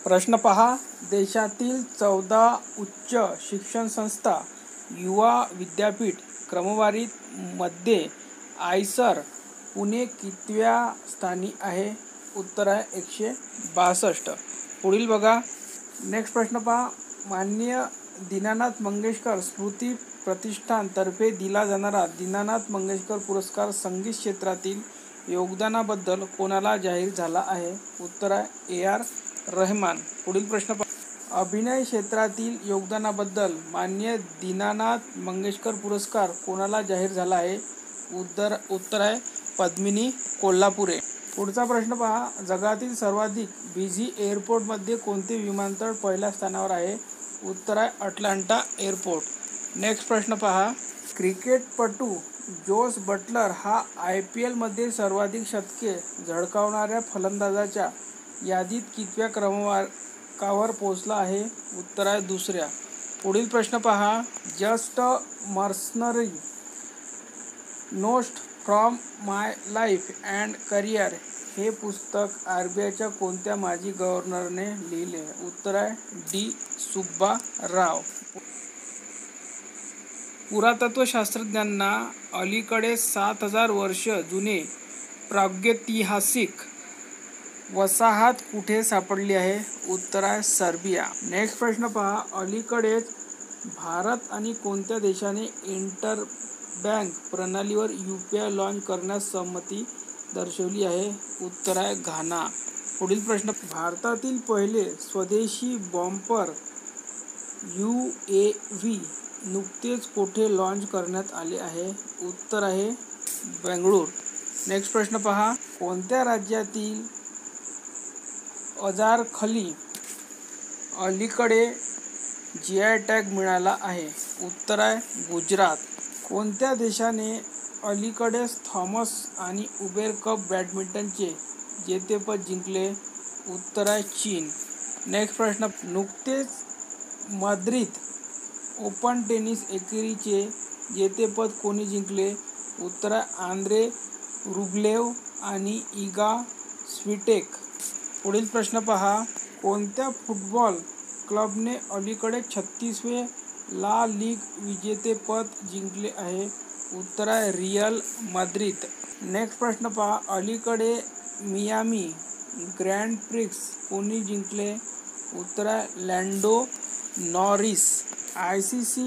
प्रश्न पहा. देशातील 14 उच्च शिक्षण संस्था युवा विद्यापीठ क्रमवारीत मध्ये आयसर पुणे कितव्या स्थानी आहे? उत्तर आहे 162. पुढील बघा. नेक्स्ट प्रश्न पहा. माननीय दीनानाथ मंगेशकर स्मृती प्रतिष्ठान तर्फे दिला जाणारा दीनानाथ मंगेशकर पुरस्कार संगीत क्षेत्रातील योगदानाबद्दल कोणाला जाहीर झाला आहे? उत्तर आहे AR रहमान. पुढील प्रश्न पहा. अभिनय क्षेत्रातील योगदानाबद्दल माननीय दीनानाथ मंगेशकर पुरस्कार कोणाला जाहीर झाला आहे? उत्तर आहे पद्मिनी कोल्हापुरे. पुढचा प्रश्न पहा. जगातील सर्वाधिक बिझी एअरपोर्टमध्ये कोणते विमानतळ पहिल्या स्थानावर आहे? उत्तर आहे अटलांटा एअरपोर्ट. नेक्स्ट प्रश्न पहा. क्रिकेटपटू जोस बटलर हा IPL मध्ये सर्वाधिक शतके झळकावणाऱ्या फलंदाजाच्या यादीत कितव्या क्रमांकावर पोहोचला आहे? उत्तर आहे 2ऱ्या. पुढील प्रश्न पहा. Just mercenary notes from my life and career हे पुस्तक RBIच्या कोणत्या माजी गव्हर्नरने लिहिले? उत्तर आहे D. सुब्बा राव. पुरातत्वशास्त्रज्ञांना अलीकडे 7000 वर्ष जुने प्रागैतिहासिक वसाहत कुठे सापडली आहे? उत्तर आहे सर्बिया. नेक्स्ट प्रश्न पहा. अलीकडेच भारत आणि कोणत्या देशाने इंटरबँक प्रणालीवर UPI लॉन्च करण्यास सहमती दर्शवली आहे? उत्तर आहे घाना. पुढील प्रश्न. भारतातील पहिले स्वदेशी बॉम्पर UAV नुकतेच कोठे लॉन्च करण्यात आले आहे? उत्तर आहे बेंगळूर. नेक्स्ट प्रश्न पहा. कोणत्या राज्यातील अजारखली अलीकडे GI टॅग मिळाला आहे? उत्तर आहे गुजरात. कोणत्या देशाने अलीकडेच थॉमस आणि उबेर कप बॅडमिंटनचे जेतेपद जिंकले? उत्तर आहे चीन. नेक्स्ट प्रश्न. नुकतेच माद्रिद ओपन टेनिस एकेरीचे जेतेपद कोणी जिंकले? उत्तर आहे आंद्रे रुब्लेव आणि इगा स्विटेक. पुढील प्रश्न पहा. कोणत्या फुटबॉल क्लबने अलीकडे 36वे ला लीग विजेतेपद जिंकले आहे? उत्तर आहे रियल माद्रिद. नेक्स्ट प्रश्न पहा. अलीकडे मियामी ग्रँड प्रिक्स कोणी जिंकले? उत्तर आहे लँडो नॉरिस. ICC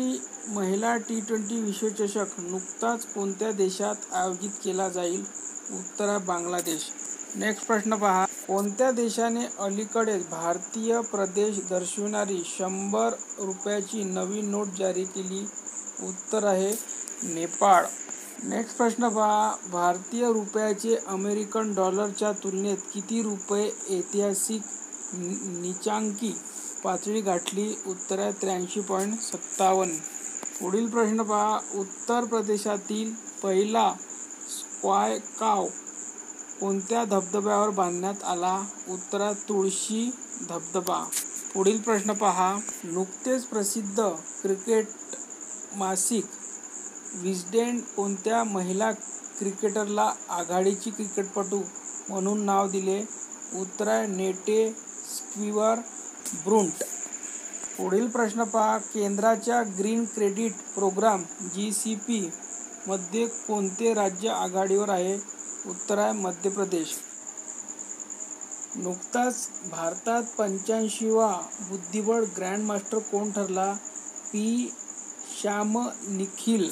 महिला T20 विश्वचषक नुकताच कोणत्या देशात आयोजित केला जाईल? उत्तर आहे बांगलादेश. नेक्स्ट प्रश्न पहा. कोणत्या देशाने अलीकडेच भारतीय प्रदेश दर्शविणारी 100 रुपयाची नवी नोट जारी केली? उत्तर आहे नेपाळ. नेक्स्ट प्रश्न पहा. भारतीय रुपयाचे अमेरिकन डॉलरच्या तुलनेत किती रुपये ऐतिहासिक नीचांकी पातळी गाठली? उत्तर आहे 83.57. पुढील प्रश्न पहा. उत्तर प्रदेशातील पहिला स्काय काव कोणत्या धबधब्यावर बांधण्यात आला? उत्तर आहे तुळशी धबधबा. पुढील प्रश्न पहा. नुकतेच प्रसिद्ध क्रिकेट मासिक विस्डेन कोणत्या महिला क्रिकेटरला आघाडीची क्रिकेटपटू म्हणून नाव दिले? उत्तर आहे नेटे स्क्वियर ब्रुंट. पुढील प्रश्न पहा. केंद्राच्या ग्रीन क्रेडिट प्रोग्राम GCP मध्ये कोणते राज्य आघाडीवर आहे? उत्तर आहे मध्य प्रदेश. नुकताच भारतात 85वा बुद्धिबळ ग्रँडमास्टर कोण ठरला? P श्यामनिखिल.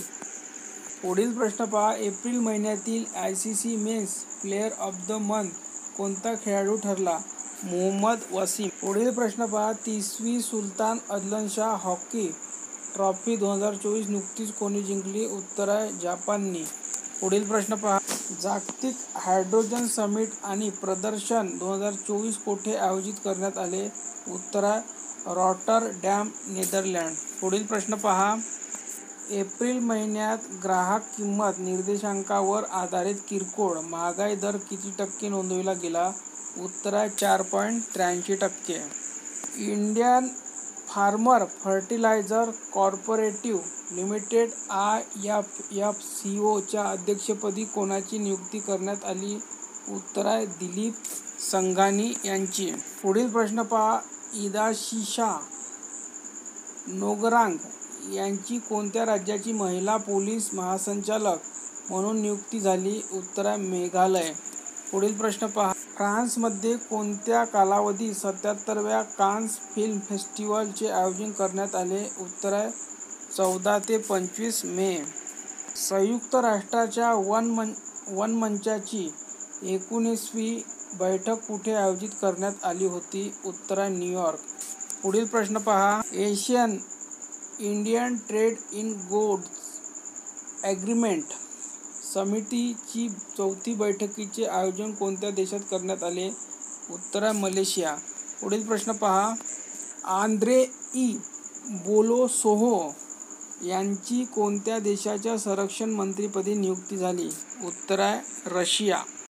पुढील प्रश्न पहा. एप्रिल महिन्यातील ICC men's player of the month कोणता खेळाडू ठरला? मोहम्मद वसीम. पुढील प्रश्न पहा. 30वी सुलतान अदलनशाह हॉकी ट्रॉफी 2024 नुकतीच कोणी जिंकली? उत्तर आहे जपानने. पुढील प्रश्न पहा. जागतिक हायड्रोजन समिट आणि प्रदर्शन 2024 कोठे आयोजित करण्यात आले? उत्तर आहे रॉटरडॅम नेदरलँड. पुढील प्रश्न पहा. एप्रिल महिन्यात ग्राहक किंमत निर्देशांकावर आधारित किरकोळ महागाई दर किती टक्के नोंदविला गेला? उत्तर आहे 4.83%. Indian farmer fertilizer cooperative limited IFFCO च्या अध्यक्षपदी कोणाची नियुक्ती करण्यात आली? उत्तर आहे दिलीप संघानी यांची. पुढील प्रश्न पहा. इदाशिशा नोगरांग यांची कोणत्या राज्याची महिला पोलीस महासंचालक म्हणून नियुक्ती झाली? उत्तर आहे मेघालय. पुढील प्रश्न पहा. फ्रान्समध्ये कोणत्या कालावधीत 77व्या कान्स फिल्म फेस्टिवलचे आयोजन करण्यात आले? उत्तर आहे 14 ते 25 मे. संयुक्त राष्ट्राच्या वनमंचाची 19वी बैठक कुठे आयोजित करण्यात आली होती? उत्तर आहे न्यूयॉर्क. पुढील प्रश्न पहा. Asian Indian trade in goods agreement समितीची 4थी बैठकीचे आयोजन कोणत्या देशात करण्यात आले? उत्तर आहे मलेशिया. पुढील प्रश्न पहा. आंद्रेई बोलोसोव्ह यांची कोणत्या देशाच्या संरक्षण मंत्रीपदी नियुक्ती झाली? उत्तर आहे रशिया.